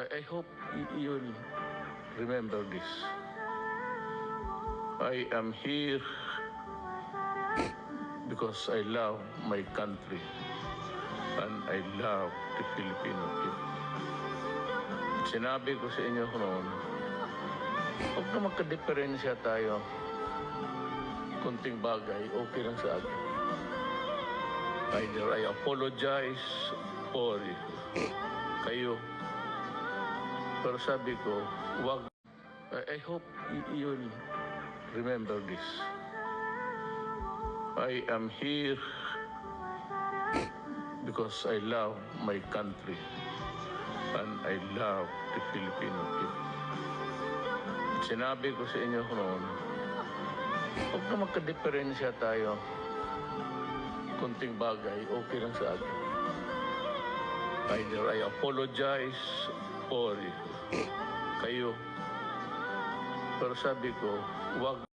I hope you'll remember this. I am here because I love my country and I love the Filipino people. Sinabi ko sa inyo noon, huwag na magka-diferensya tayo. Kunting bagay, okay lang sa akin. Either I apologize or kayo. Pero sabi ko, wag. I hope you'll remember this. I am here because I love my country and I love the Filipino people. Sinabi ko sa inyo noon, huwag na magka-diferensya tayo. Kunting bagay, okay lang sa akin. Either I apologize or kayo. Pero sabi ko, wag.